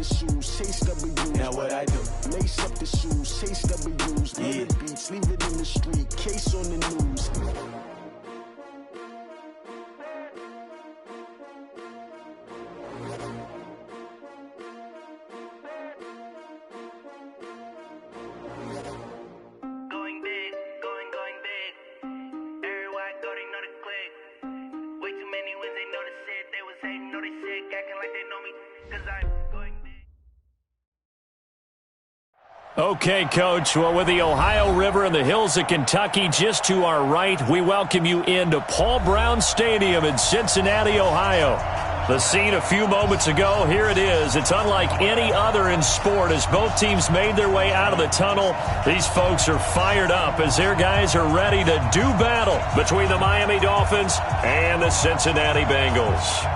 the shoes, chase W's. Now what I do? Lace up the shoes, chase W's. Yeah. The beats, leave it in the street, case on the news. Okay, Coach. Well, with the Ohio River and the hills of Kentucky just to our right, we welcome you into Paul Brown Stadium in Cincinnati, Ohio. The scene a few moments ago, here it is. It's unlike any other in sport as both teams made their way out of the tunnel. These folks are fired up as their guys are ready to do battle between the Miami Dolphins and the Cincinnati Bengals.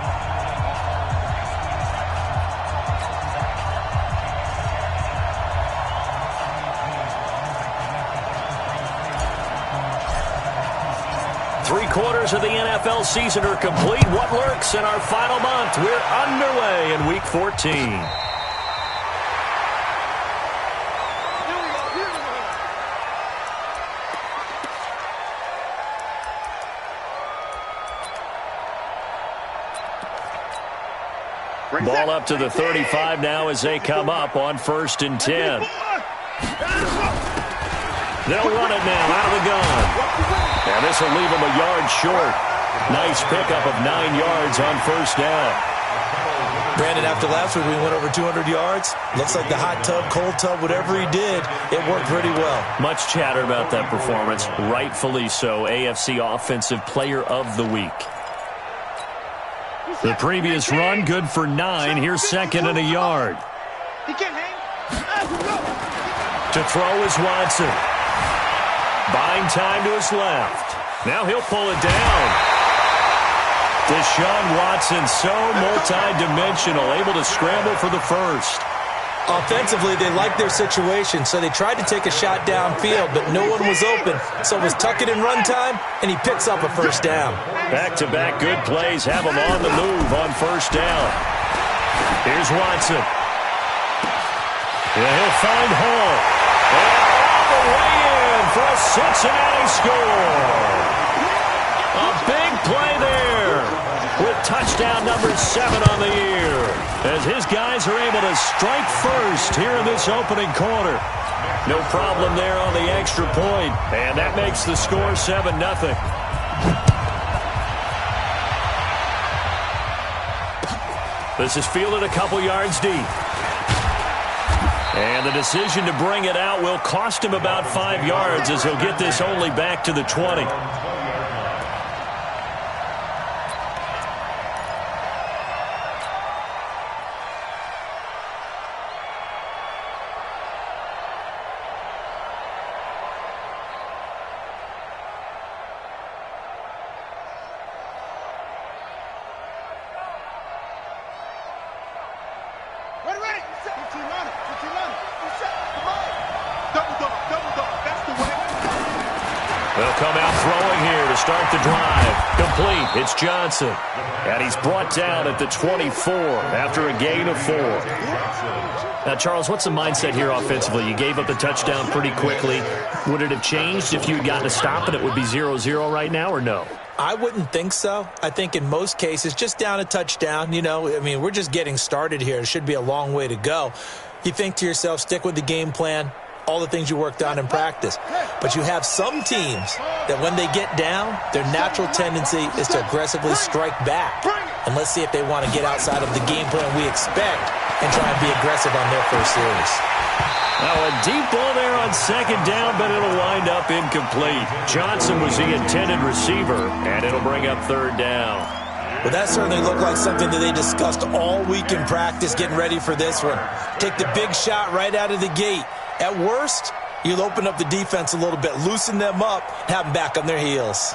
Three-quarters of the NFL season are complete. What lurks in our final month? We're underway in Week 14. Ball up to the 35 now as they come up on 1st and 10. They'll run it now out of the gun. And this will leave them a yard short. Nice pickup of 9 yards on 1st down. Brandon, after last week we went over 200 yards. Looks like the hot tub, cold tub, whatever he did, it worked pretty well. Much chatter about that performance. Rightfully so. AFC Offensive Player of the Week. The previous run, good for 9. Here's 2nd and a yard. To throw is Watson. Buying time to his left. Now he'll pull it down. Deshaun Watson, so multi-dimensional, able to scramble for the first. Offensively, they liked their situation, so they tried to take a shot downfield, but no one was open. So it was tuck it in run time, and he picks up a 1st down. Back-to-back good plays have him on the move on 1st down. Here's Watson. Yeah, he'll find Hall. And all the way in for a Cincinnati score. A big play there with touchdown number 7 on the year as his guys are able to strike first here in this opening quarter. No problem there on the extra point, and that makes the score 7-0. This is fielded a couple yards deep. And the decision to bring it out will cost him about 5 yards as he'll get this only back to the 20. They'll come out throwing here to start the drive. Complete. It's Johnson. And he's brought down at the 24 after a gain of 4. Now, Charles, what's the mindset here offensively? You gave up the touchdown pretty quickly. Would it have changed if you had gotten a stop and it would be 0-0 right now, or no? I wouldn't think so. I think in most cases, just down a touchdown, we're just getting started here. It should be a long way to go. You think to yourself, stick with the game plan, all the things you worked on in practice. But you have some teams that when they get down, their natural tendency is to aggressively strike back. And let's see if they want to get outside of the game plan we expect and try and be aggressive on their first series. Now a deep ball there on 2nd down, but it'll wind up incomplete. Johnson was the intended receiver, and it'll bring up 3rd down. Well, that certainly looked like something that they discussed all week in practice, getting ready for this one. Take the big shot right out of the gate. At worst, you'll open up the defense a little bit, loosen them up, have them back on their heels.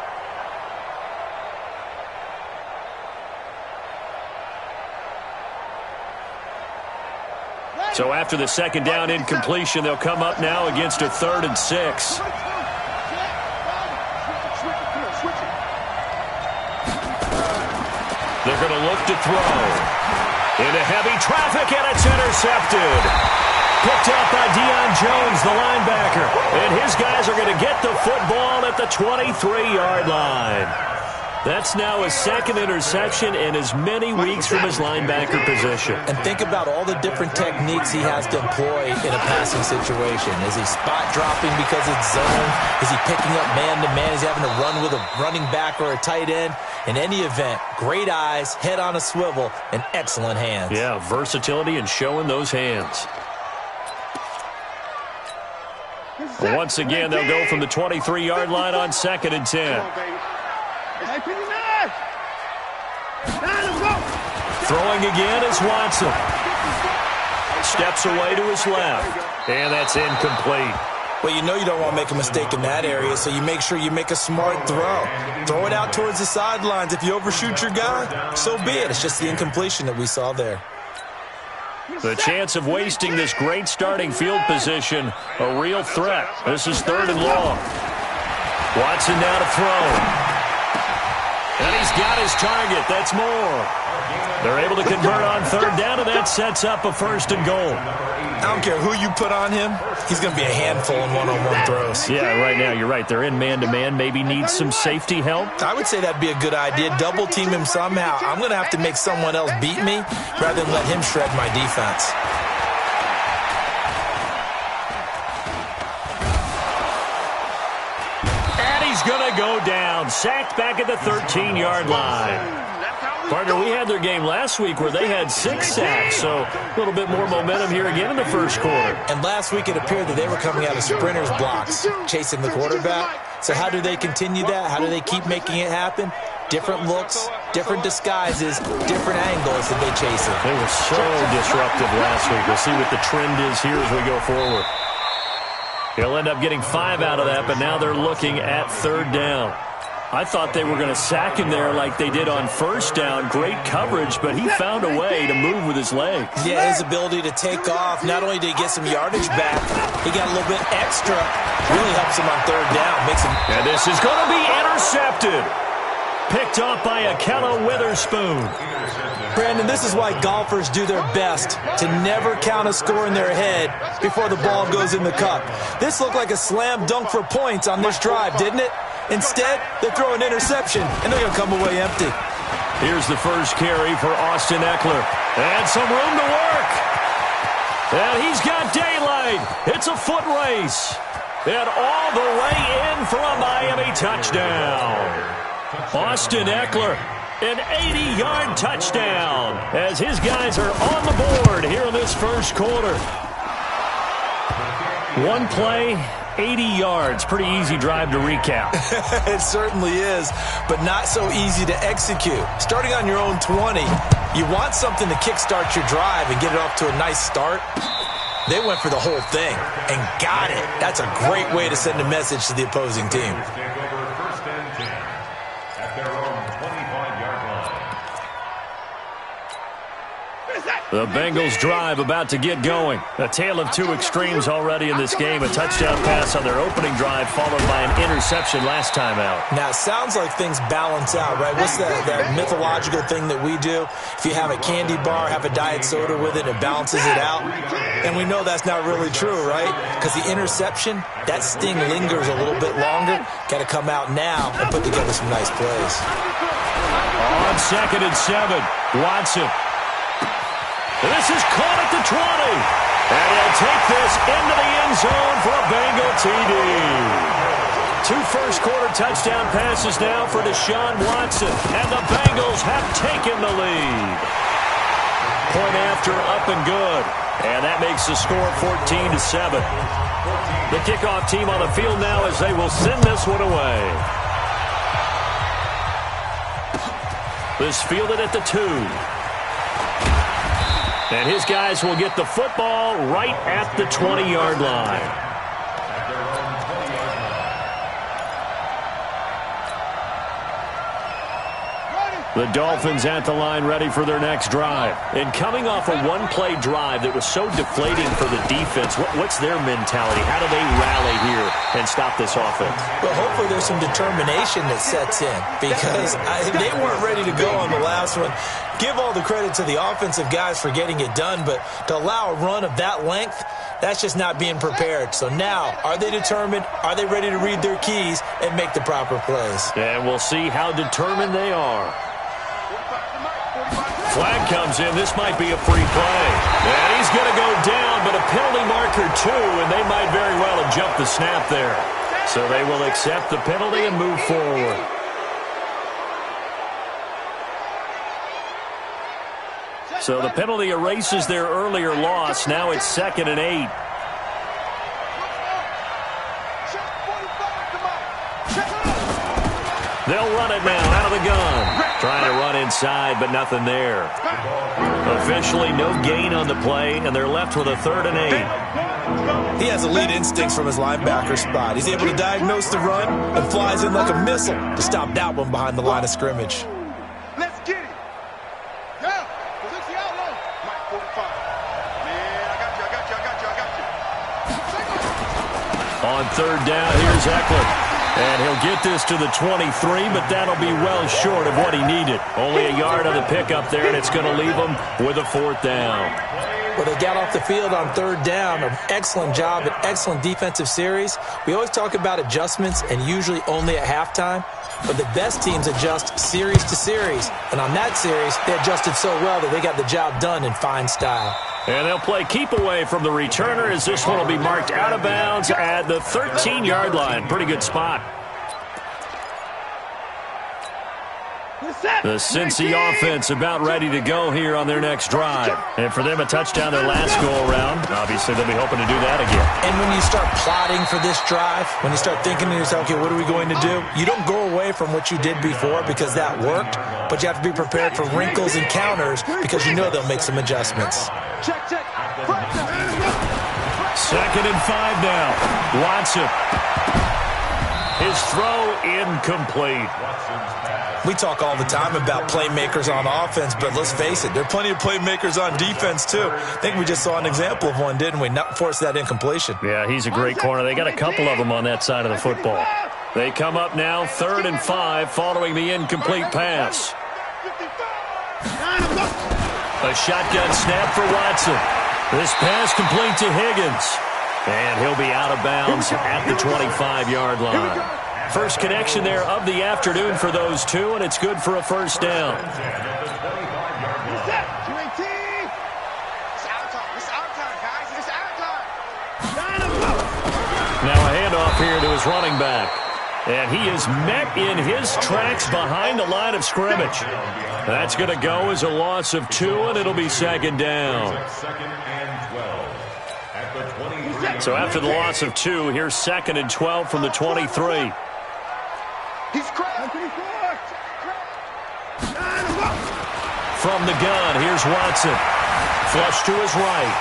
So after the 2nd down incompletion, they'll come up now against a 3rd and 6. They're going to look to throw. Into heavy traffic, and it's intercepted. Picked up by Deion Jones, the linebacker. And his guys are going to get the football at the 23-yard line. That's now his second interception in as many weeks from his linebacker position. And think about all the different techniques he has to employ in a passing situation. Is he spot dropping because it's zone? Is he picking up man-to-man? Is he having to run with a running back or a tight end? In any event, great eyes, head on a swivel, and excellent hands. Yeah, versatility and showing those hands. Once again, they'll go from the 23-yard line on 2nd and 10. Throwing again is Watson. Steps away to his left. And that's incomplete. Well, you know you don't want to make a mistake in that area, so you make sure you make a smart throw. Throw it out towards the sidelines. If you overshoot your guy, so be it. It's just the incompletion that we saw there. The chance of wasting this great starting field position, a real threat. This is 3rd and long. Watson now to throw. And he's got his target. That's more. They're able to convert on 3rd down, and that sets up a 1st and goal. I don't care who you put on him. He's going to be a handful in one-on-one throws. Yeah, right now, you're right. They're in man-to-man. Maybe needs some safety help. I would say that'd be a good idea. Double team him somehow. I'm going to have to make someone else beat me rather than let him shred my defense. And he's going to go down. Sacked back at the 13-yard line. Partner, we had their game last week where they had 6 sacks, so a little bit more momentum here again in the first quarter. And last week it appeared that they were coming out of sprinters blocks, chasing the quarterback. So how do they continue that? How do they keep making it happen? Different looks, different disguises, different angles that they chase it. They were so disruptive last week. We'll see what the trend is here as we go forward. He'll end up getting 5 out of that, but now they're looking at 3rd down. I thought they were going to sack him there like they did on 1st down. Great coverage, but he found a way to move with his legs. Yeah, his ability to take off. Not only did he get some yardage back, he got a little bit extra. Really helps him on 3rd down. Makes him. And this is going to be intercepted. Picked off by Akella Witherspoon. Brandon, this is why golfers do their best to never count a score in their head before the ball goes in the cup. This looked like a slam dunk for points on this drive, didn't it? Instead, they throw an interception, and they're going to come away empty. Here's the first carry for Austin Eckler. And some room to work. And he's got daylight. It's a foot race. And all the way in for a Miami touchdown. Austin Eckler, an 80-yard touchdown as his guys are on the board here in this first quarter. One play, 80 yards. Pretty easy drive to recap. It certainly is, but not so easy to execute. Starting on your own 20, you want something to kickstart your drive and get it off to a nice start. They went for the whole thing and got it. That's a great way to send a message to the opposing team. The Bengals drive about to get going. A tale of 2 extremes already in this game. A touchdown pass on their opening drive followed by an interception last time out. Now, it sounds like things balance out, right? What's that mythological thing that we do? If you have a candy bar, have a diet soda with it, it balances it out. And we know that's not really true, right? Because the interception, that sting lingers a little bit longer. Got to come out now and put together some nice plays. On 2nd and 7, Watson. This is caught at the 20. And he'll take this into the end zone for a Bengal TD. 2 first-quarter touchdown passes now for Deshaun Watson. And the Bengals have taken the lead. Point after up and good. And that makes the score 14-7. The kickoff team on the field now as they will send this one away. This fielded at the 2. And his guys will get the football right at the 20-yard line. The Dolphins at the line ready for their next drive. And coming off a one-play drive that was so deflating for the defense, what's their mentality? How do they rally here and stop this offense? Well, hopefully there's some determination that sets in because they weren't ready to go on the last one. Give all the credit to the offensive guys for getting it done, but to allow a run of that length, that's just not being prepared. So now, are they determined? Are they ready to read their keys and make the proper plays? And we'll see how determined they are. Flag comes in. This might be a free play. And he's going to go down, but a penalty marker too, and they might very well have jumped the snap there. So they will accept the penalty and move forward. So the penalty erases their earlier loss. Now it's 2nd and 8. They'll run it now out of the gun. Trying to run inside, but nothing there. Officially no gain on the play, and they're left with a 3rd and 8. He has elite instincts from his linebacker spot. He's able to diagnose the run and flies in like a missile to stop that one behind the line of scrimmage. Let's get it. Yeah, position outlaw. Mike 45. Man, I got you. On 3rd down, here's Eckler. And he'll get this to the 23, but that'll be well short of what he needed. Only a yard on the pickup there, and it's going to leave him with a 4th down. Well, they got off the field on 3rd down. An excellent job, an excellent defensive series. We always talk about adjustments, and usually only at halftime. But the best teams adjust series to series. And on that series, they adjusted so well that they got the job done in fine style. And they'll play keep away from the returner as this one will be marked out of bounds at the 13-yard line. Pretty good spot. The Cincy offense about ready to go here on their next drive. And for them, a touchdown their last go-around. Obviously, they'll be hoping to do that again. And when you start plotting for this drive, when you start thinking to yourself, okay, what are we going to do? You don't go away from what you did before because that worked, but you have to be prepared for wrinkles and counters because you know they'll make some adjustments. Check. 2nd and 5 now. Watson. His throw incomplete. We talk all the time about playmakers on offense, but let's face it, there are plenty of playmakers on defense, too. I think we just saw an example of one, didn't we? Not force that incompletion. Yeah, he's a great corner. They got a couple of them on that side of the football. They come up now 3rd and 5 following the incomplete pass. A shotgun snap for Watson. This pass complete to Higgins. And he'll be out of bounds at the 25-yard line. First connection there of the afternoon for those two, and it's good for a 1st down. Now a handoff here to his running back. And he is met in his tracks behind the line of scrimmage. That's going to go as a loss of 2, and it'll be 2nd down. So after the loss of 2, here's 2nd and 12 from the 23. From the gun, here's Watson. Flush to his right.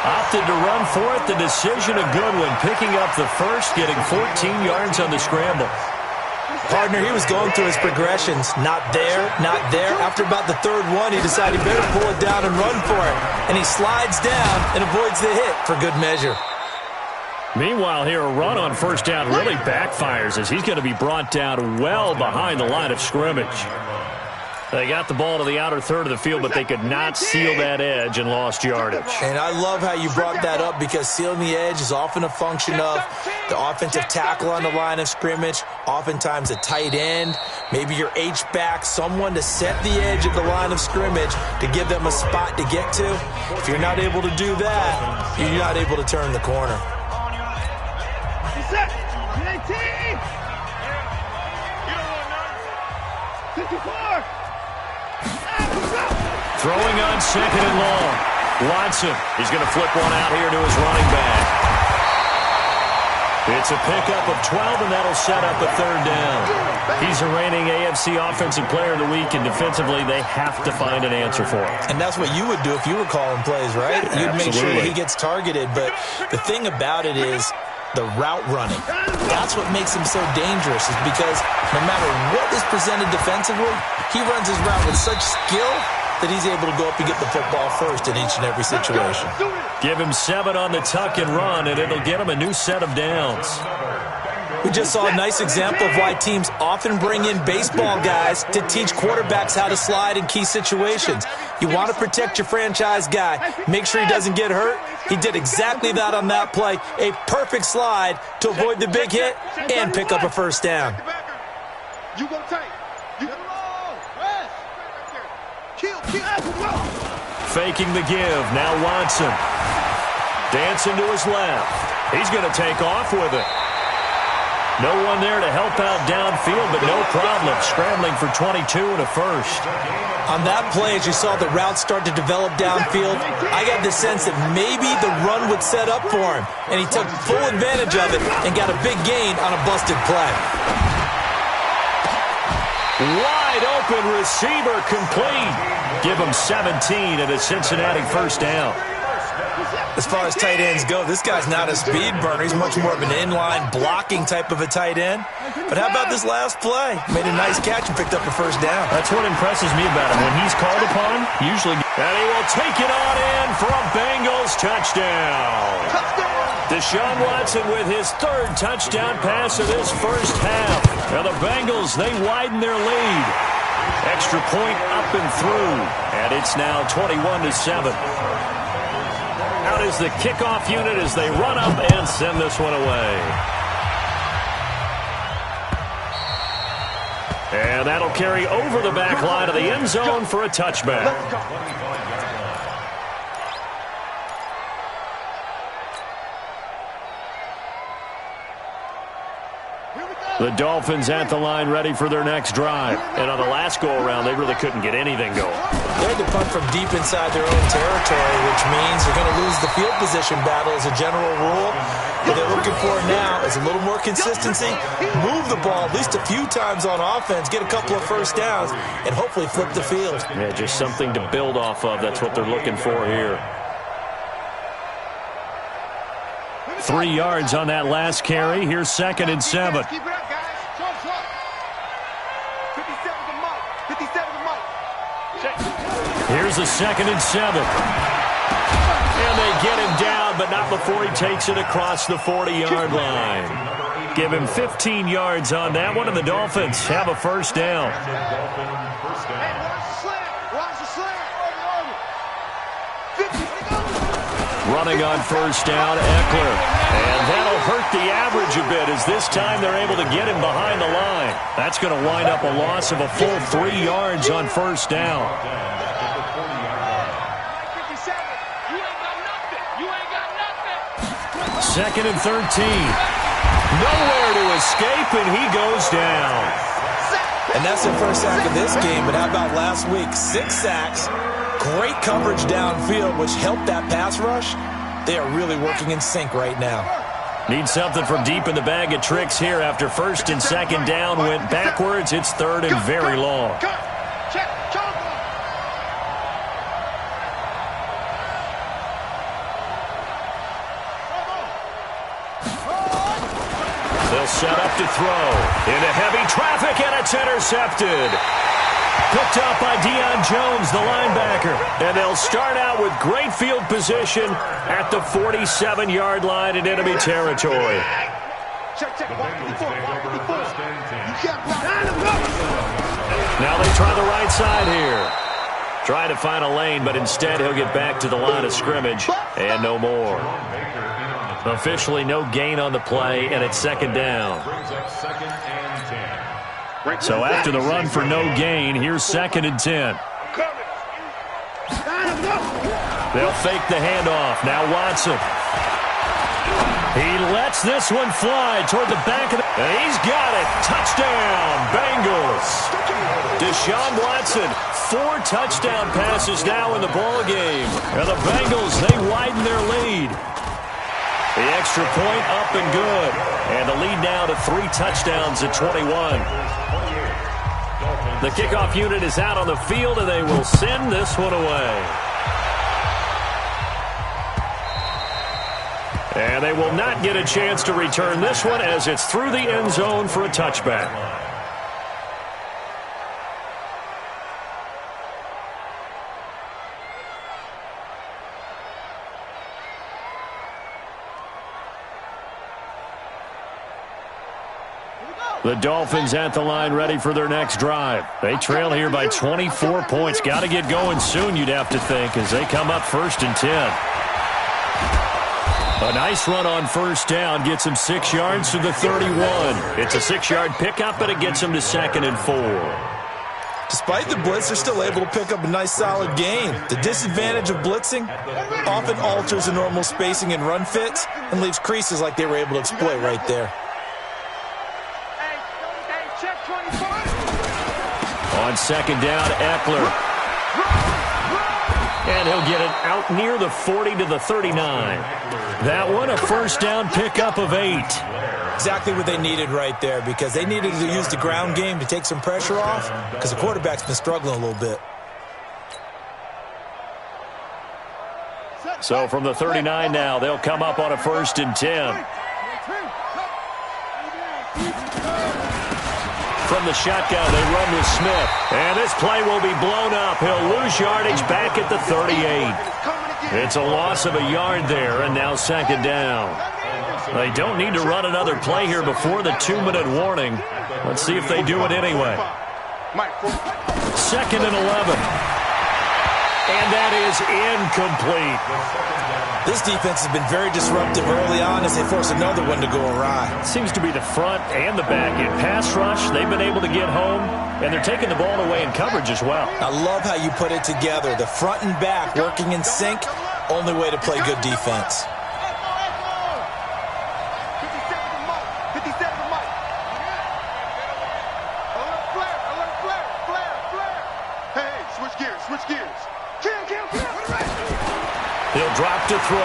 Opted to run for it. The decision a good one. Picking up the first, getting 14 yards on the scramble. Partner, he was going through his progressions. Not there, not there. After about the 3rd one, he decided he better pull it down and run for it. And he slides down and avoids the hit for good measure. Meanwhile, here a run on 1st down really backfires as he's going to be brought down well behind the line of scrimmage. They got the ball to the outer 3rd of the field, but they could not seal that edge and lost yardage. And I love how you brought that up because sealing the edge is often a function of the offensive tackle on the line of scrimmage, oftentimes a tight end, maybe your H-back, someone to set the edge at the line of scrimmage to give them a spot to get to. If you're not able to do that, you're not able to turn the corner. Throwing on 2nd and long. Watson, he's going to flip one out here to his running back. It's a pickup of 12, and that'll set up a 3rd down. He's the reigning AFC Offensive Player of the Week, and defensively, they have to find an answer for him. And that's what you would do if you were calling plays, right? You'd make sure that he gets targeted. But the thing about it is, the route running. That's what makes him so dangerous, is because no matter what is presented defensively, he runs his route with such skill that he's able to go up and get the football first in each and every situation. Give him 7 on the tuck and run, and it'll get him a new set of downs. We just saw a nice example of why teams often bring in baseball guys to teach quarterbacks how to slide in key situations. You want to protect your franchise guy. Make sure he doesn't get hurt. He did exactly that on that play. A perfect slide to avoid the big hit and pick up a first down. You go tight. You Faking the give. Now Watson. Dancing to his left. He's going to take off with it. No one there to help out downfield, but no problem. Scrambling for 22 and a first. On that play, as you saw the route start to develop downfield, I got the sense that maybe the run would set up for him, and he took full advantage of it and got a big gain on a busted play. Wide open receiver complete. Give him 17 and a Cincinnati first down. As far as tight ends go, this guy's not a speed burner. He's much more of an inline blocking type of a tight end. But how about this last play? Made a nice catch and picked up a first down. That's what impresses me about him. When he's called upon, usually... And he will take it on in for a Bengals touchdown. Deshaun Watson with his 3rd touchdown pass of this first half. Now the Bengals, they widen their lead. Extra point up and through. And it's now 21-7. Out is the kickoff unit as they run up and send this one away. And that'll carry over the back line of the end zone for a touchback. The Dolphins at the line ready for their next drive. And on the last go-around, they really couldn't get anything going. They had to punt from deep inside their own territory, which means they're going to lose the field position battle as a general rule. What they're looking for now is a little more consistency, move the ball at least a few times on offense, get a couple of first downs, and hopefully flip the field. Yeah, just something to build off of. That's what they're looking for here. 3 yards on that last carry. Here's 2nd and 7. Here's a 2nd and 7. And they get him down, but not before he takes it across the 40-yard line. Give him 15 yards on that one, and the Dolphins have a first down. Running on first down, Eckler. And that'll hurt the average a bit, as this time they're able to get him behind the line. That's going to wind up a loss of a full 3 yards on first down. 2nd and 13. Nowhere to escape, and he goes down. And that's the first sack of this game, but how about last week? 6 sacks, great coverage downfield, which helped that pass rush. They are really working in sync right now. Need something from deep in the bag of tricks here. After 1st and 2nd down went backwards, it's 3rd and very long. They'll set up to throw. Into heavy traffic, and it's intercepted. Picked up by Deion Jones, the linebacker. And they'll start out with great field position at the 47-yard line in enemy territory. Now they try the right side here. Trying to find a lane, but instead he'll get back to the line of scrimmage and no more. Officially no gain on the play, and it's 2nd down. So after the run for no gain, here's 2nd and 10. They'll fake the handoff. Now Watson. He lets this one fly toward the back of the... And he's got it. Touchdown, Bengals. Deshaun Watson, 4 touchdown passes now in the ballgame. And the Bengals, they widen their lead. The extra point up and good. And the lead now to 3 touchdowns at 21. The kickoff unit is out on the field, and they will send this one away. And they will not get a chance to return this one as it's through the end zone for a touchback. The Dolphins at the line ready for their next drive. They trail here by 24 points. Got to get going soon, you'd have to think, as they come up 1st and 10. A nice run on 1st down. Gets him 6 yards to the 31. It's a 6-yard pickup, but it gets him to 2nd and 4. Despite the blitz, they're still able to pick up a nice, solid gain. The disadvantage of blitzing often alters the normal spacing and run fits and leaves creases like they were able to exploit right there. On 2nd down, Eckler. And he'll get it out near the 40 to the 39. That one, a 1st down pickup of 8. Exactly what they needed right there, because they needed to use the ground game to take some pressure off, because the quarterback's been struggling a little bit. So from the 39 now, they'll come up on a 1st and 10. From the shotgun, they run with Smith. And this play will be blown up. He'll lose yardage back at the 38. It's a loss of a yard there, and now 2nd down. They don't need to run another play here before the 2-minute warning. Let's see if they do it anyway. 2nd and 11. And that is incomplete. This defense has been very disruptive early on as they force another one to go awry. Seems to be the front and the back. In pass rush, they've been able to get home, and they're taking the ball away in coverage as well. I love how you put it together. The front and back working in sync, only way to play good defense. He'll drop to throw.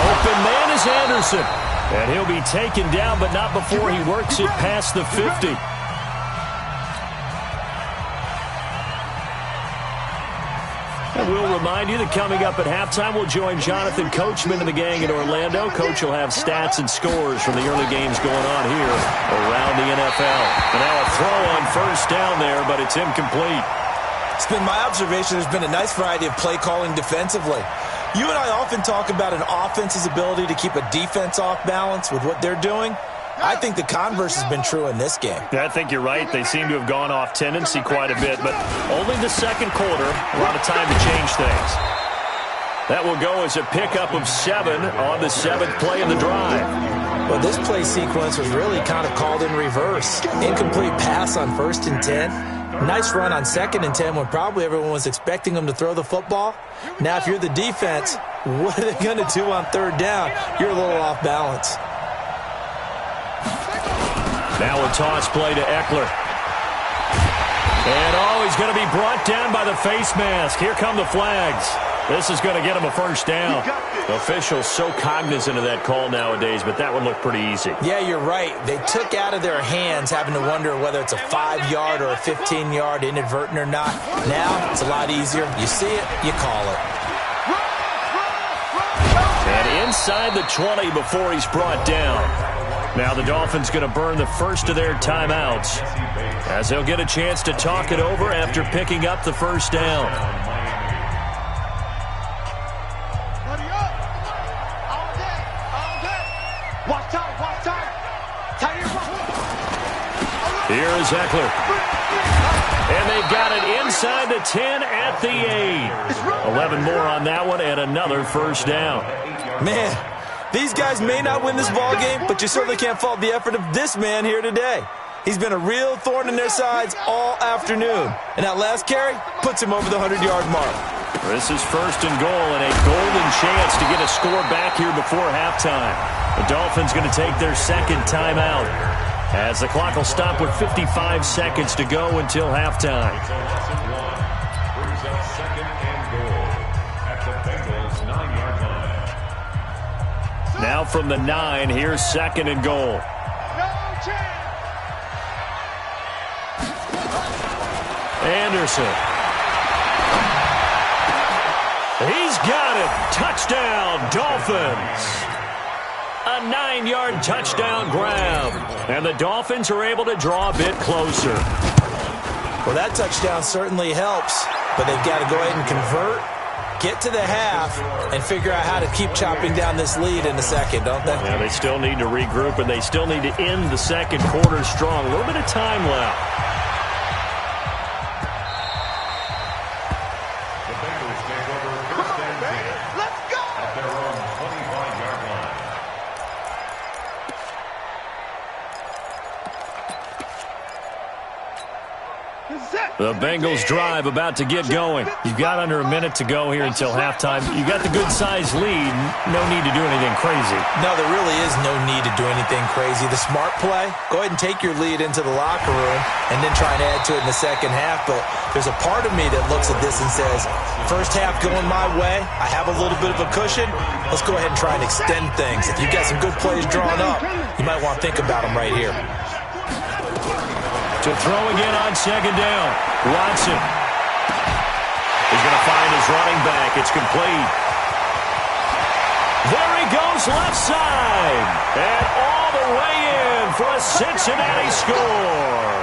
Open man is Anderson. And he'll be taken down, but not before he works it past the 50. And we'll remind you that coming up at halftime, we'll join Jonathan Coachman and the gang in Orlando. Coach will have stats and scores from the early games going on here around the NFL. And now a throw on 1st down there, but it's incomplete. It's been my observation there's been a nice variety of play calling defensively. You and I often talk about an offense's ability to keep a defense off balance with what they're doing. I think the converse has been true in this game. I think you're right. They seem to have gone off tendency quite a bit, but only the 2nd quarter, a lot of time to change things. That will go as a pickup of 7 on the 7th play of the drive. Well, this play sequence was really kind of called in reverse. Incomplete pass on 1st and 10. Nice run on 2nd and 10 when probably everyone was expecting them to throw the football. Now, if you're the defense, what are they going to do on 3rd down? You're a little off balance. Now a toss play to Eckler. And, he's going to be brought down by the face mask. Here come the flags. This is going to get him a 1st down. Officials so cognizant of that call nowadays, but that one looked pretty easy. Yeah, you're right. They took out of their hands having to wonder whether it's a 5-yard or a 15-yard inadvertent or not. Now, it's a lot easier. You see it, you call it. And inside the 20 before he's brought down. Now the Dolphins going to burn the first of their timeouts as they'll get a chance to talk it over after picking up the 1st down. Here is Eckler. And they got it inside the 10 at the 8. 11 more on that one and another 1st down. Man, these guys may not win this ball game, but you certainly can't fault the effort of this man here today. He's been a real thorn in their sides all afternoon. And that last carry puts him over the 100-yard mark. This is 1st and goal and a golden chance to get a score back here before halftime. The Dolphins going to take their 2nd timeout as the clock will stop with 55 seconds to go until halftime. Now from the 9, here's 2nd and goal. Anderson. He's got it. Touchdown, Dolphins. A 9-yard touchdown grab. And the Dolphins are able to draw a bit closer. Well, that touchdown certainly helps, but they've got to go ahead and convert, get to the half, and figure out how to keep chopping down this lead in the second, don't they? Yeah, they still need to regroup, and they still need to end the second quarter strong. A little bit of time left. The Bengals drive about to get going. You've got under a minute to go here until halftime. You got the good-sized lead. No need to do anything crazy. No, there really is no need to do anything crazy. The smart play, go ahead and take your lead into the locker room and then try and add to it in the second half. But there's a part of me that looks at this and says, first half going my way, I have a little bit of a cushion. Let's go ahead and try and extend things. If you've got some good plays drawn up, you might want to think about them right here. To throw again on second down. Watson. He's going to find his running back. It's complete. There he goes left side. And all the way in for a Cincinnati score.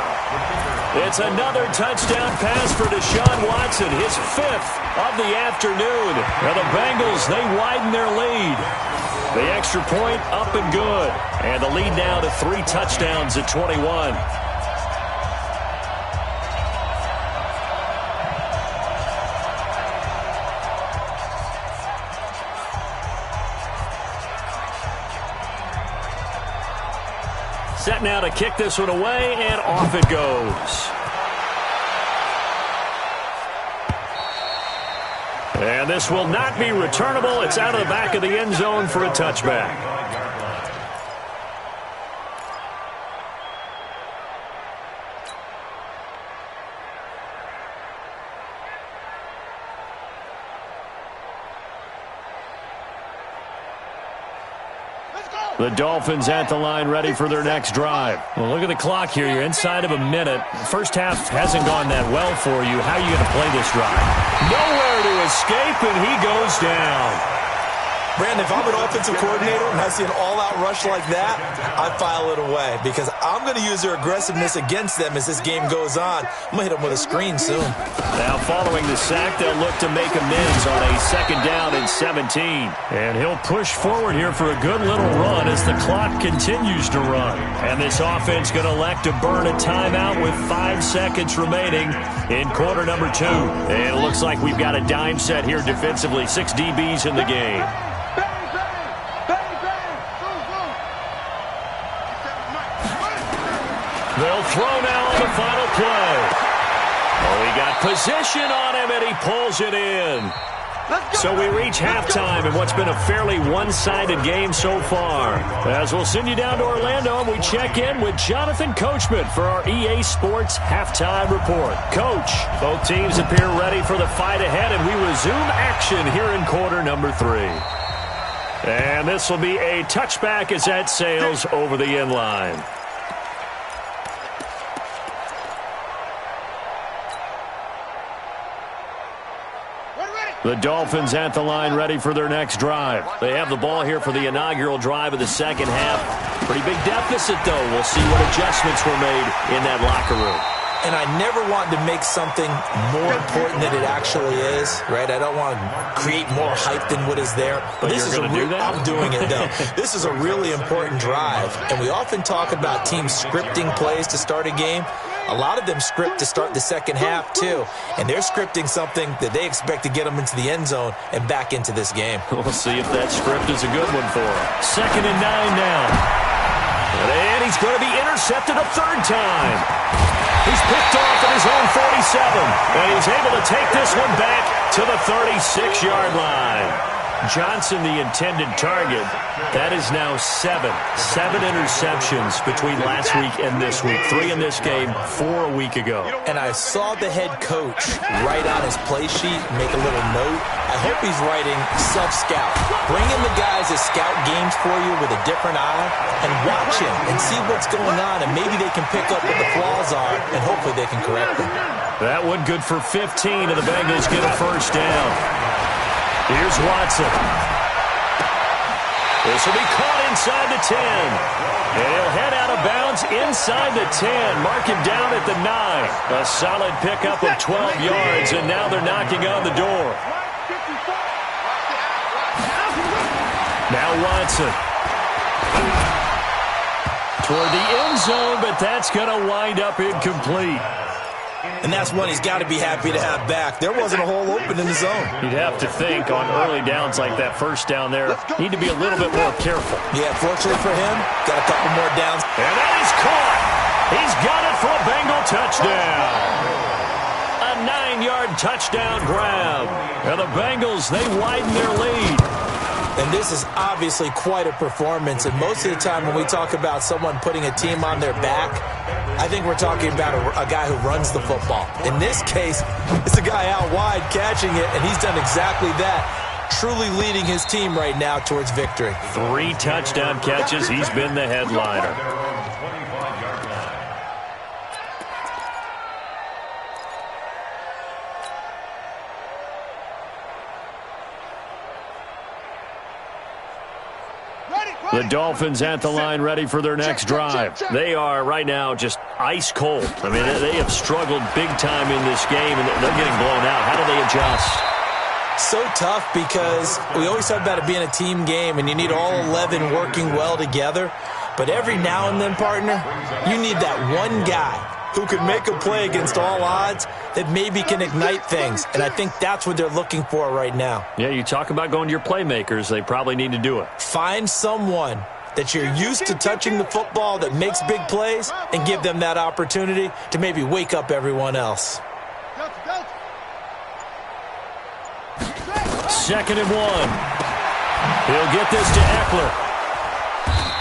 It's another touchdown pass for Deshaun Watson, his 5th of the afternoon. Now the Bengals, they widen their lead. The extra point up and good. And the lead now to 3 touchdowns at 21. Set now to kick this one away, and off it goes. And this will not be returnable. It's out of the back of the end zone for a touchback. The Dolphins at the line ready for their next drive. Well, look at the clock here. You're inside of a minute. First half hasn't gone that well for you. How are you going to play this drive? Nowhere to escape, and he goes down. Brandon, if I'm an offensive coordinator and I see an all-out rush like that, I file it away because I'm going to use their aggressiveness against them as this game goes on. I'm going to hit them with a screen soon. Now following the sack, they'll look to make amends on a second down and 17. And he'll push forward here for a good little run as the clock continues to run. And this offense going to elect to burn a timeout with 5 seconds remaining in quarter number 2. And it looks like we've got a dime set here defensively. 6 DBs in the game. They'll throw now on the final play. Oh, he got position on him, and he pulls it in. So we reach halftime in what's been a fairly one-sided game so far. As we'll send you down to Orlando, and we check in with Jonathan Coachman for our EA Sports Halftime Report. Coach, both teams appear ready for the fight ahead, and we resume action here in quarter number 3. And this will be a touchback as that sails over the end line. The Dolphins at the line ready for their next drive. They have the ball here for the inaugural drive of the second half. Pretty big deficit, though. We'll see what adjustments were made in that locker room. And I never want to make something more important than it actually is, right? I don't want to create more hype than what is there. But this you're going to do that? I'm doing it, though. This is a really important drive. And we often talk about teams scripting plays to start a game. A lot of them script to start the second half, too. And they're scripting something that they expect to get them into the end zone and back into this game. We'll see if that script is a good one for them. 2nd and 9 now. And he's going to be intercepted a 3rd time. He's picked off at his own 47. And he's able to take this one back to the 36-yard line. Johnson, the intended target. That is now 7 interceptions between last week and this week. 3 in this game, 4 a week ago. And I saw the head coach write on his play sheet, make a little note. I hope he's writing self-scout. Bring in the guys that scout games for you with a different eye and watch him and see what's going on, and maybe they can pick up what the flaws are, and hopefully they can correct them. That one good for 15, and the Bengals get a first down. Here's Watson. This will be caught inside the 10. And he'll head out of bounds inside the 10. Mark him down at the 9. A solid pickup of 12 yards, and now they're knocking on the door. Now Watson. Toward the end zone, but that's going to wind up incomplete. And that's one he's got to be happy to have back. There wasn't a hole open in the zone. You'd have to think on early downs like that first down there, need to be a little bit more careful. Yeah, fortunately for him, got a couple more downs. And that is caught. He's got it for a Bengal touchdown. A 9-yard touchdown grab. And the Bengals, they widen their lead. And this is obviously quite a performance. And most of the time when we talk about someone putting a team on their back, I think we're talking about a guy who runs the football. In this case, it's a guy out wide catching it, and he's done exactly that, truly leading his team right now towards victory. 3 touchdown catches. He's been the headliner. The Dolphins at the line ready for their next drive. They are right now just ice cold. I mean, they have struggled big time in this game, and they're getting blown out. How do they adjust? So tough because we always talk about it being a team game, and you need all 11 working well together. But every now and then, partner, you need that one guy who can make a play against all odds that maybe can ignite things. And I think that's what they're looking for right now. Yeah, you talk about going to your playmakers. They probably need to do it. Find someone that you're used to touching the football that makes big plays and give them that opportunity to maybe wake up everyone else. 2nd and 1. He'll get this to Eckler.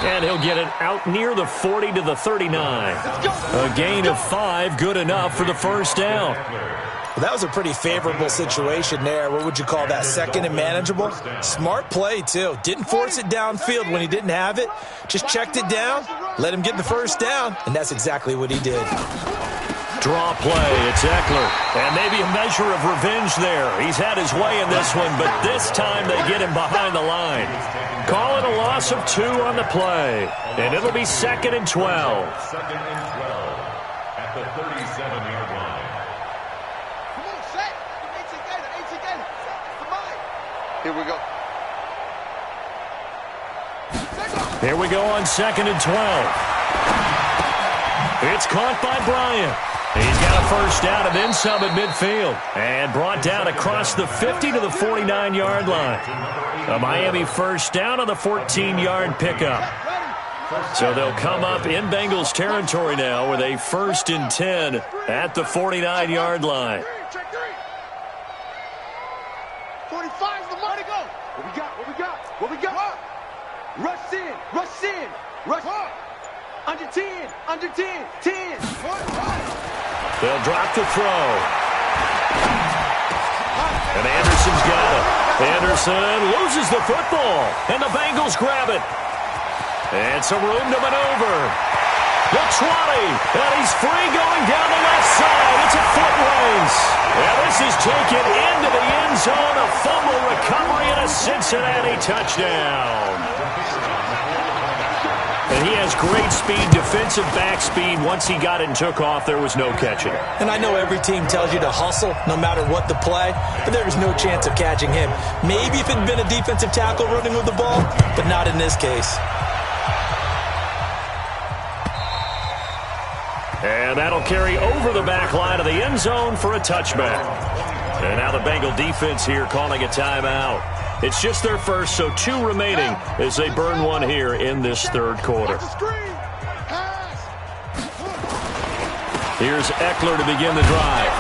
And he'll get it out near the 40 to the 39. A gain of 5, good enough for the first down. Well, that was a pretty favorable situation there. What would you call that, 2nd and manageable? Smart play, too. Didn't force it downfield when he didn't have it. Just checked it down, let him get the first down, and that's exactly what he did. Draw play, it's Eckler. And maybe a measure of revenge there. He's had his way in this one, but this time they get him behind the line. Call it a loss of 2 on the play. And it'll be 2nd and 12. 2nd and 12 at the 37-yard line. Come on, set. 18 Gator. Here we go. Here we go on 2nd and 12. It's caught by Bryant. He's got a first down and then some at midfield. And brought down across the 50 to the 49-yard line. A Miami first down on the 14-yard pickup. So they'll come up in Bengals territory now with a 1st and 10 at the 49-yard line. 45's the money go. What we got? Rush in. Under 10. 10. They'll drop the throw. And Anderson's got it. Anderson loses the football, and the Bengals grab it. And some room to maneuver. The 20, and he's free going down the left side. It's a foot race. And this is taken into the end zone. A fumble recovery and a Cincinnati touchdown. And he has great speed, defensive back speed. Once he got it and took off, there was no catching it. And I know every team tells you to hustle no matter what the play, but there was no chance of catching him. Maybe if it had been a defensive tackle running with the ball, but not in this case. And that'll carry over the back line of the end zone for a touchback. And now the Bengal defense here calling a timeout. It's just their first, so 2 remaining as they burn one here in this 3rd quarter. Here's Eckler to begin the drive.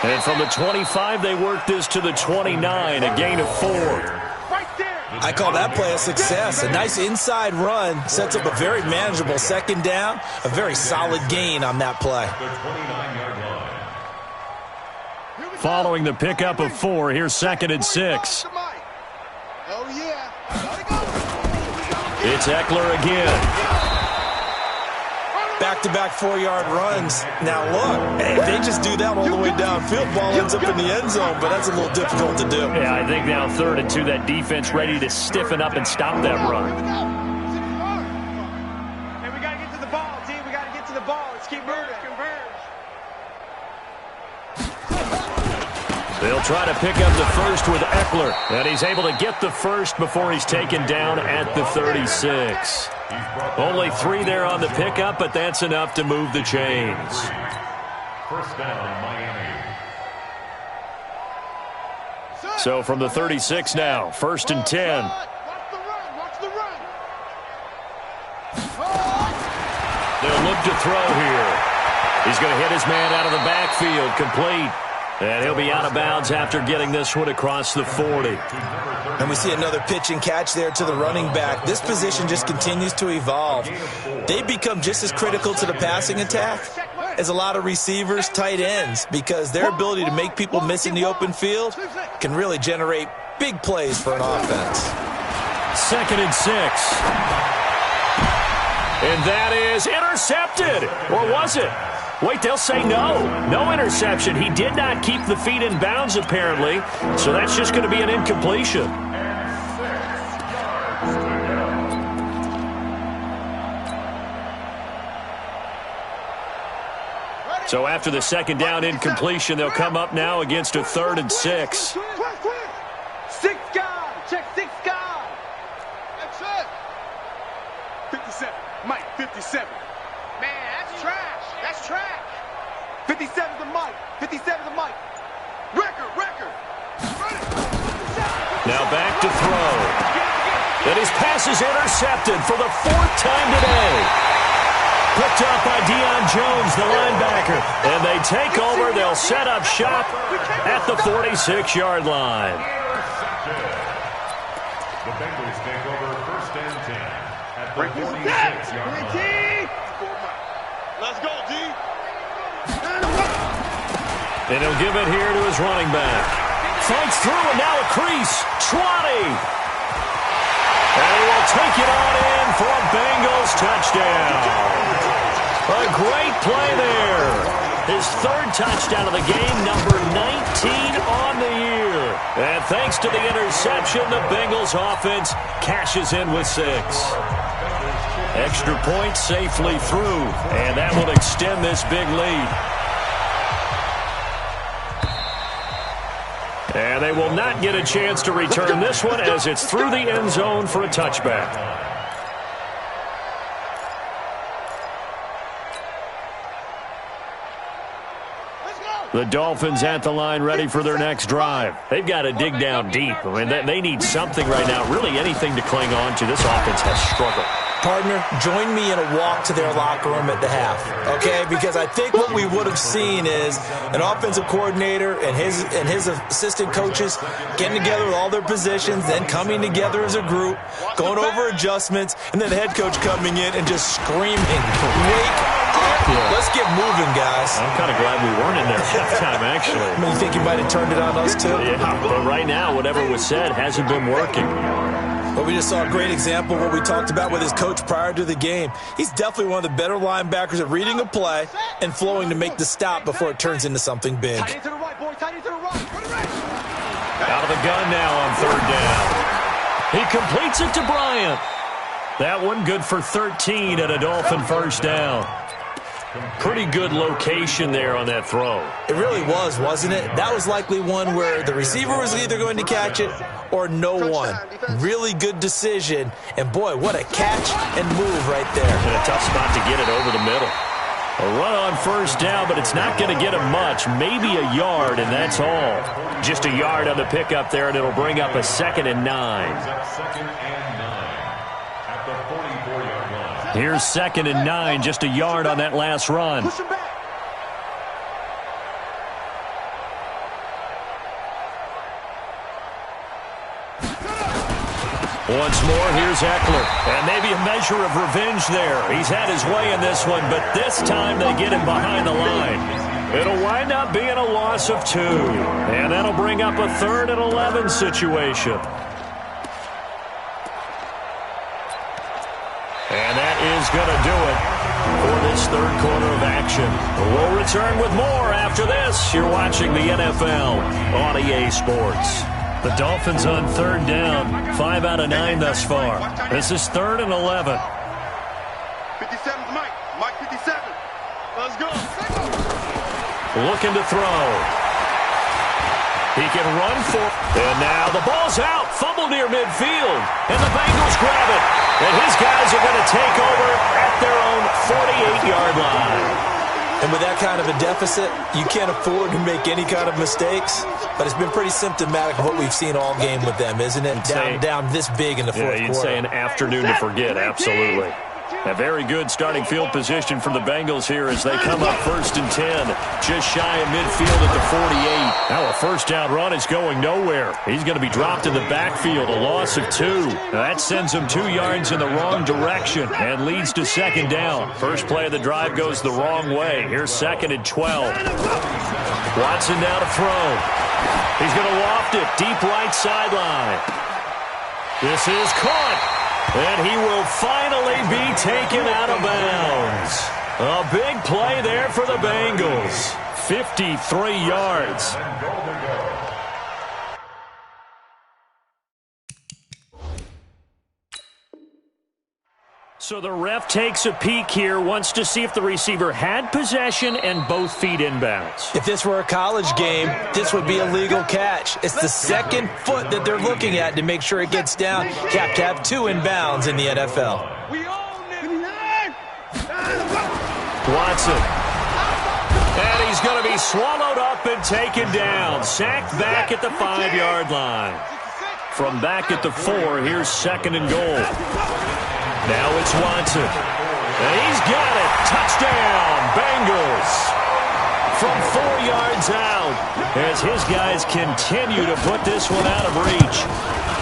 And from the 25, they work this to the 29, a gain of 4. I call that play a success. A nice inside run sets up a very manageable 2nd down, a very solid gain on that play. Following the pickup of 4, here's 2nd and 6. Oh, yeah. It's Eckler again. Back-to-back 4-yard runs. Now, look, if they just do that all the way downfield, ball ends up in the end zone, but that's a little difficult to do. Yeah, I think now 3rd and 2, that defense ready to stiffen up and stop that run. Hey, we got to get to the ball, team. We got to get to the ball. Let's keep moving. Converge. They'll try to pick up the first with Eckler, and he's able to get the first before he's taken down at the 36. Only 3 there on the pickup, but that's enough to move the chains. First down, Miami. So from the 36 now, 1st and 10. They'll look to throw here. He's going to hit his man out of the backfield, complete. And he'll be out of bounds after getting this one across the 40. And we see another pitch and catch there to the running back. This position just continues to evolve. They become just as critical to the passing attack as a lot of receivers, tight ends, because their ability to make people miss in the open field can really generate big plays for an offense. 2nd and 6. And that is intercepted. Or was it? Wait, they'll say no. No interception. He did not keep the feet in bounds, apparently. So that's just going to be an incompletion. So after the 2nd down incompletion, they'll come up now against a 3rd and 6. 6 guy. Check 6 guy. That's it. 57. Mike, 57. Man, that's trash. That's trash. 57 to Mike. 57 to Mike. Record. Now back to throw. And his pass is intercepted for the 4th time today. Picked up by Deion Jones, the linebacker. And they take over. They'll set up shop at the 46-yard line. The Bengals take over 1st and 10 at the 46-yard line. Let's go, D. And he'll give it here to his running back. Fights through, and now a crease. Trotty. And he will take it on in for a Bengals touchdown. A great play there. His 3rd touchdown of the game, number 19 on the year. And thanks to the interception, the Bengals offense cashes in with 6. Extra point safely through, and that will extend this big lead. And they will not get a chance to return this one as it's through the end zone for a touchback. The Dolphins at the line ready for their next drive. They've got to dig down deep. I mean, they need something right now, really anything to cling on to. This offense has struggled. Partner, join me in a walk to their locker room at the half, okay? Because I think what we would have seen is an offensive coordinator and his assistant coaches getting together with all their positions, then coming together as a group, going over adjustments, and then the head coach coming in and just screaming, wake up. Yeah. Let's get moving, guys. I'm kind of glad we weren't in there half time, actually. I mean, you think he might have turned it on us, too? Yeah, but right now, whatever was said hasn't been working. But we just saw a great example of what we talked about with his coach prior to the game. He's definitely one of the better linebackers at reading a play and flowing to make the stop before it turns into something big. Tight end to the right, boy. Tight end to the right. Out of the gun now on 3rd down. He completes it to Bryant. That one good for 13 at a Dolphin 1st down. Pretty good location there on that throw. It really was, wasn't it? That was likely one where the receiver was either going to catch it or no one. Really good decision. And, boy, what a catch and move right there. And a tough spot to get it over the middle. A run on 1st down, but it's not going to get him much. Maybe a yard, and that's all. Just a yard on the pickup there, and it'll bring up a 2nd and 9. Here's 2nd and 9, just a yard on that last run. Push him back. Once more, here's Eckler. And maybe a measure of revenge there. He's had his way in this one, but this time they get him behind the line. It'll wind up being a loss of 2. And that'll bring up a 3rd and 11 situation. And that is going to do it for this this third quarter of action. We'll return with more after this. You're watching the NFL on EA Sports. The Dolphins on third down, 5 out of 9 thus far. This is 3rd and 11. 57's Mike. Mike 57. Let's go. Looking to throw. He can run for. And now the ball's out. Fumble near midfield. And the Bengals grab it. And his guys are going to take over at their own 48-yard line. And with that kind of a deficit, you can't afford to make any kind of mistakes. But it's been pretty symptomatic of what we've seen all game with them, isn't it? Down this big in the fourth quarter. You'd say an afternoon to forget, absolutely. A very good starting field position for the Bengals here as they come up 1st and 10. Just shy of midfield at the 48. Now a first down run is going nowhere. He's going to be dropped in the backfield, a loss of 2. Now that sends him 2 yards in the wrong direction and leads to 2nd down. First play of the drive goes the wrong way. Here's 2nd and 12. Watson now to throw. He's going to loft it deep right sideline. This is caught. And he will finally be taken out of bounds. A big play there for the Bengals. 53 yards. So the ref takes a peek here, wants to see if the receiver had possession and both feet inbounds. If this were a college game, this would be a legal catch. It's the second foot that they're looking at to make sure it gets down. You have to have 2 inbounds in the NFL. Watson. And he's going to be swallowed up and taken down. Sacked back at the 5-yard line. From back at the 4, here's 2nd and goal. Now it's Watson. And he's got it. Touchdown, Bengals. From 4 yards out as his guys continue to put this one out of reach.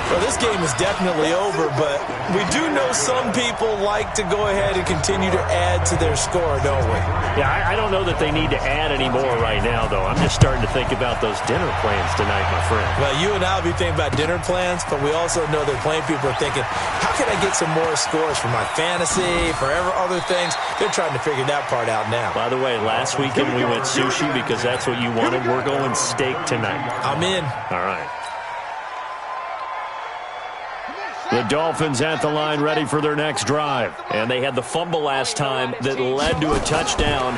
Well, this game is definitely over, but we do know some people like to go ahead and continue to add to their score, don't we? Yeah, I don't know that they need to add any more right now, though. I'm just starting to think about those dinner plans tonight, my friend. Well, you and I will be thinking about dinner plans, but we also know that playing people are thinking, how can I get some more scores for my fantasy, for other things? They're trying to figure that part out now. By the way, last weekend we went sushi because that's what you wanted. We're going steak tonight. I'm in. All right. The Dolphins at the line ready for their next drive. And they had the fumble last time that led to a touchdown.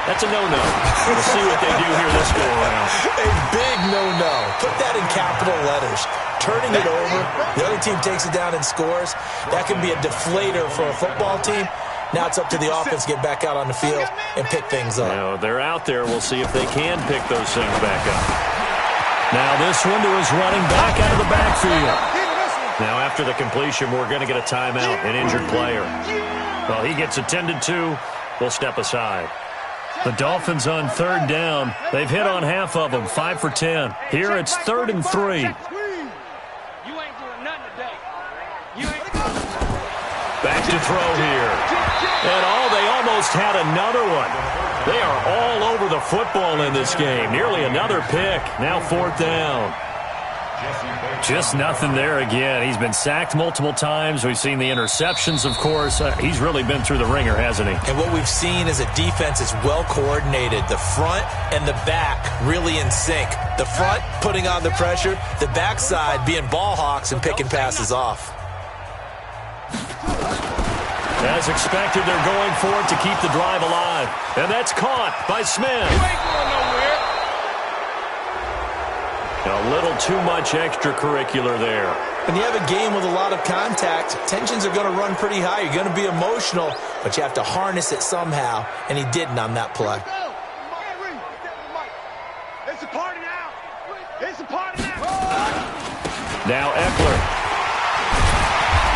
That's a no-no. We'll see what they do here this go-around. A big no-no. Put that in capital letters. Turning it over, the other team takes it down and scores. That can be a deflator for a football team. Now it's up to the offense to get back out on the field and pick things up. Now, they're out there. We'll see if they can pick those things back up. Now this one to his running back out of the backfield. Now, after the completion, we're going to get a timeout, an injured player. Well, he gets attended to. We'll step aside. The Dolphins on 3rd down. They've hit on half of them, 5 for 10. Here it's 3rd and 3. You ain't doing nothing today. Back to throw here. And they almost had another one. They are all over the football in this game. Nearly another pick. Now 4th down. Just nothing there again. He's been sacked multiple times. We've seen the interceptions, of course. He's really been through the ringer, hasn't he? And what we've seen is a defense is well coordinated. The front and the back really in sync. The front putting on the pressure. The backside being ball hawks and picking passes off. As expected, they're going for it to keep the drive alive. And that's caught by Smith. You ain't going nowhere. A little too much extracurricular there. When you have a game with a lot of contact, tensions are going to run pretty high. You're going to be emotional, but you have to harness it somehow, and he didn't on that play. It's a party now. It's a party now. Now Eckler.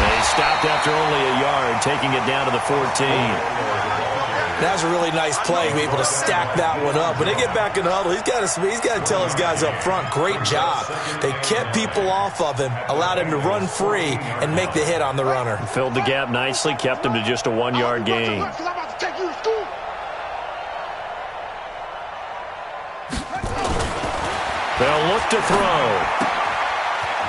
And he stopped after only a yard, taking it down to the 14. That was a really nice play, be able to stack that one up. When they get back in the huddle, he's got to tell his guys up front, great job. They kept people off of him, allowed him to run free and make the hit on the runner. Filled the gap nicely, kept him to just a 1-yard gain. They'll look to throw.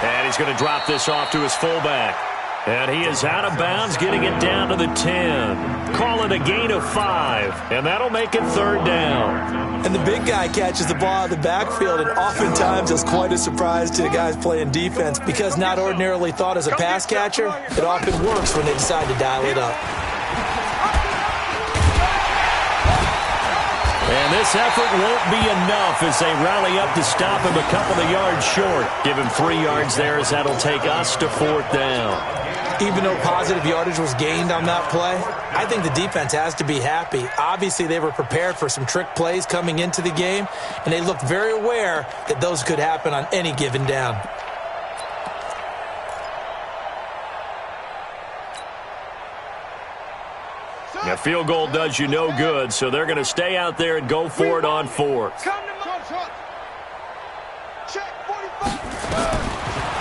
And he's going to drop this off to his fullback. And he is out of bounds, getting it down to the 10. call it a gain of 5, and that'll make it third down. And the big guy catches the ball out of the backfield, and oftentimes is quite a surprise to the guys playing defense because not ordinarily thought as a pass catcher, it often works when they decide to dial it up. And this effort won't be enough as they rally up to stop him a couple of yards short. Give him 3 yards there as that'll take us to fourth down. Even though positive yardage was gained on that play, I think the defense has to be happy. Obviously, they were prepared for some trick plays coming into the game, and they looked very aware that those could happen on any given down. A field goal does you no good, so they're going to stay out there and go for it on fourth.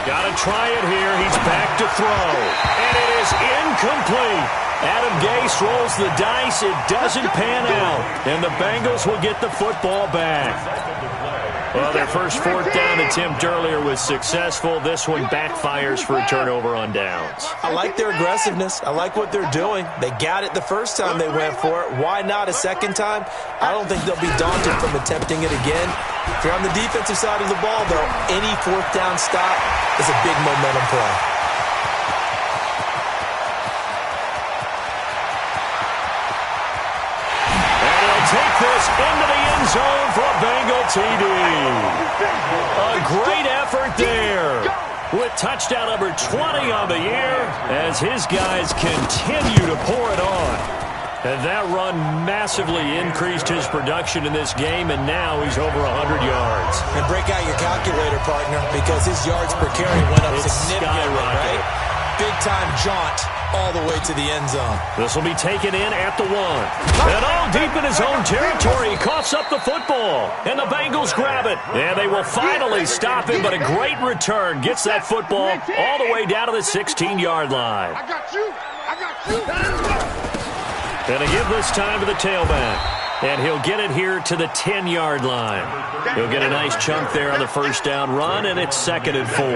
Got to try it here. He's back to throw. And it is incomplete. Adam Gase rolls the dice. It doesn't pan out. And the Bengals will get the football back. Well, their first fourth down attempt earlier was successful. This one backfires for a turnover on downs. I like their aggressiveness. I like what they're doing. They got it the first time they went for it. Why not a second time? I don't think they'll be daunted from attempting it again. If you're on the defensive side of the ball, though, any fourth down stop is a big momentum play. And he'll take this into the end zone for a Bengal TD. A great effort there with touchdown number 20 on the year as his guys continue to pour it on. And that run massively increased his production in this game, and now he's over 100 yards. And break out your calculator, partner, because his yards per carry went up significantly, right? Big-time jaunt all the way to the end zone. This will be taken in at the 1. And all deep in his own territory, he coughs up the football. And the Bengals grab it. And they will finally stop him, but a great return gets that football all the way down to the 16-yard line. I got you. I got you. And a give this time to the tailback. And he'll get it here to the 10-yard line. He'll get a nice chunk there on the first down run, and it's 2nd and 4. A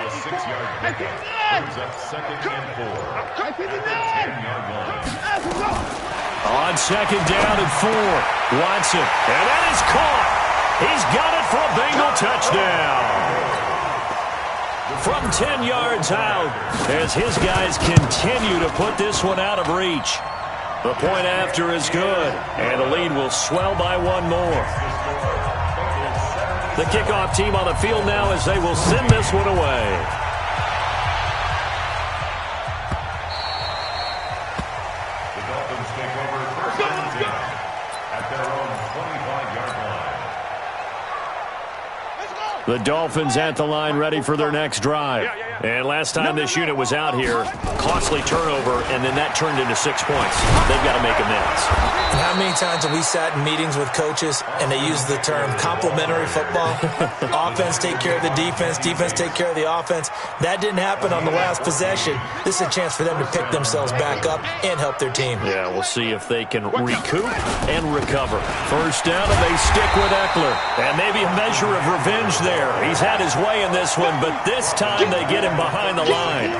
6-yard pickup brings up 2nd and 4 at the 10-yard line. On 2nd down and 4, Watson. And that is caught. He's got it for a Bengal touchdown. From 10 yards out as his guys continue to put this one out of reach. The point after is good, and the lead will swell by 1 more. The kickoff team on the field now as they will send this one away. The Dolphins take over 1st and 10 at their own 25-yard line. The Dolphins at the line ready for their next drive. And last time this unit was out here, costly turnover, and then that turned into 6 points. They've got to make amends. And how many times have we sat in meetings with coaches and they use the term complementary football? Offense take care of the defense, defense take care of the offense. That didn't happen on the last possession. This is a chance for them to pick themselves back up and help their team. Yeah, we'll see if they can recoup and recover. First down, and they stick with Eckler. And maybe a measure of revenge there. He's had his way in this one, but this time they get him behind the line.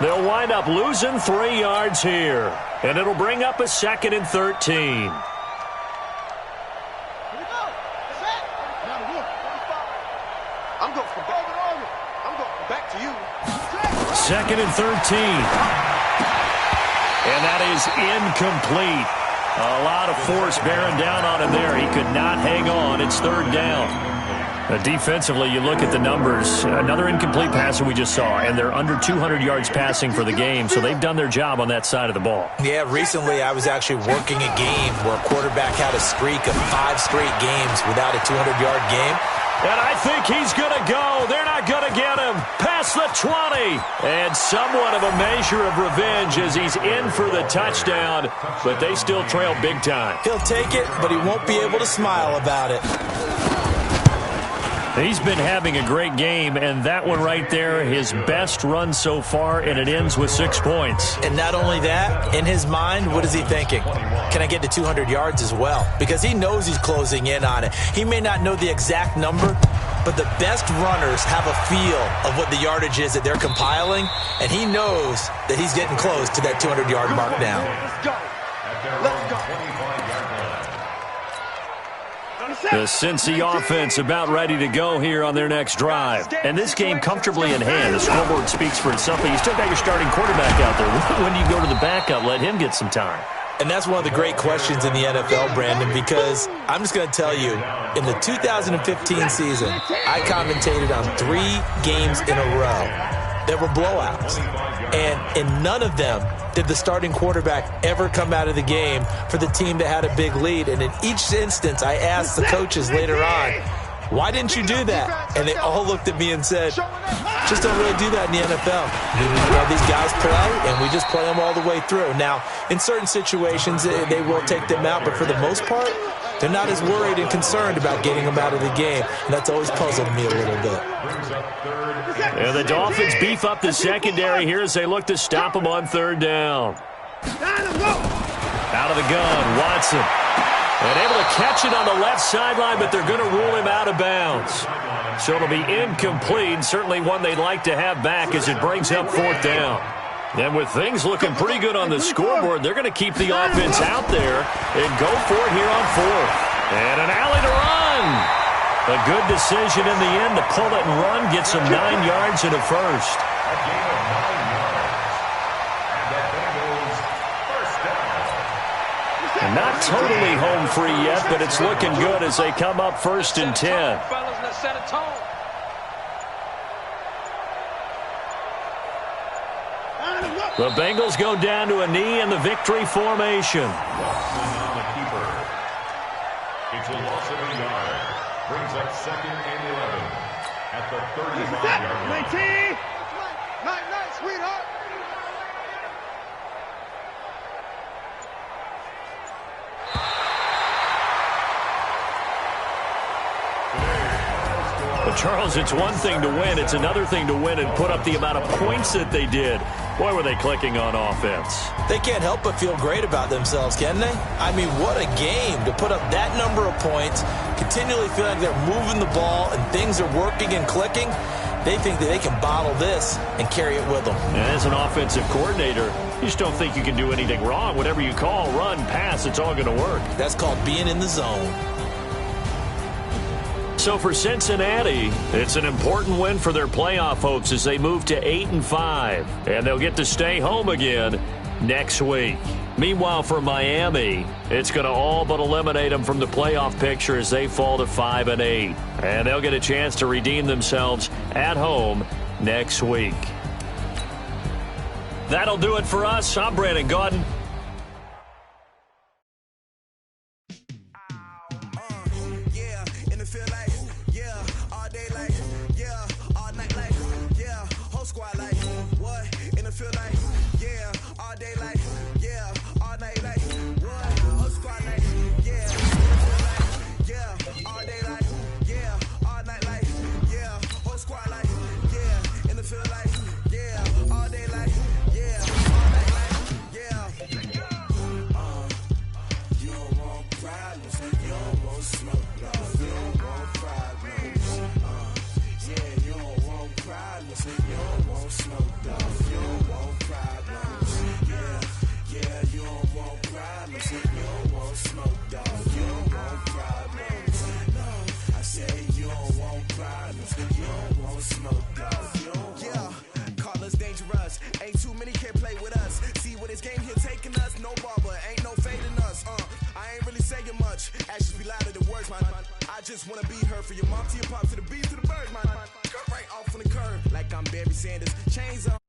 They'll wind up losing 3 yards here, and it'll bring up a 2nd and 13. I'm going back to you. 2nd and 13. And that is incomplete. A lot of force bearing down on him there. He could not hang on. It's 3rd down. Defensively, you look at the numbers. Another incomplete pass that we just saw, and they're under 200 yards passing for the game, so they've done their job on that side of the ball. Yeah, recently I was actually working a game where a quarterback had a streak of 5 straight games without a 200-yard game. And I think he's going to go. They're not going to get him. Past the 20. And somewhat of a measure of revenge as he's in for the touchdown, but they still trail big time. He'll take it, but he won't be able to smile about it. He's been having a great game, and that one right there, his best run so far, and it ends with 6 points. And not only that, in his mind, what is he thinking? Can I get to 200 yards as well? Because he knows he's closing in on it. He may not know the exact number, but the best runners have a feel of what the yardage is that they're compiling, and he knows that he's getting close to that 200-yard mark now. Let's go. Let's go. The Cincy offense about ready to go here on their next drive. And this game comfortably in hand. The scoreboard speaks for itself, but you still got your starting quarterback out there. When do you go to the backup? Let him get some time. And that's one of the great questions in the NFL, Brandon, because I'm just going to tell you, in the 2015 season, I commentated on 3 games in a row that were blowouts. And in none of them did the starting quarterback ever come out of the game for the team that had a big lead. And in each instance, I asked the coaches later on, why didn't you do that? And they all looked at me and said, just don't really do that in the NFL. You know, these guys play, and we just play them all the way through. Now, in certain situations, they will take them out, but for the most part, they're not as worried and concerned about getting them out of the game. And that's always puzzled me a little bit. And the Dolphins beef up the secondary here as they look to stop them on 3rd down. Out of the gun, Watson. And able to catch it on the left sideline, but they're going to rule him out of bounds. So it'll be incomplete, certainly one they'd like to have back as it brings up 4th down. And with things looking pretty good on the scoreboard, they're going to keep the offense out there and go for it here on 4th. And an alley to run. A good decision in the end to pull it and run, get some 9 yards and a first. And not totally home free yet, but it's looking good as they come up 1st and 10. The Bengals go down to a knee in the victory formation. It's a loss of a yard. Brings up 2nd and 11 at the 35-yard line. 19. Night, sweetheart. But Charles, it's one thing to win. It's another thing to win and put up the amount of points that they did. Boy, were they clicking on offense. They can't help but feel great about themselves, can they? I mean, what a game to put up that number of points, continually feel like they're moving the ball and things are working and clicking. They think that they can bottle this and carry it with them. And as an offensive coordinator, you just don't think you can do anything wrong. Whatever you call, run, pass, it's all going to work. That's called being in the zone. So for Cincinnati, it's an important win for their playoff hopes as they move to 8-5. And they'll get to stay home again next week. Meanwhile, for Miami, it's going to all but eliminate them from the playoff picture as they fall to 5-8. And they'll get a chance to redeem themselves at home next week. That'll do it for us. I'm Brandon Gaudin. Just wanna be her for your mom to your pop to the beat to the bird, man. Cut right off on the curb like I'm Barry Sanders. Chains on.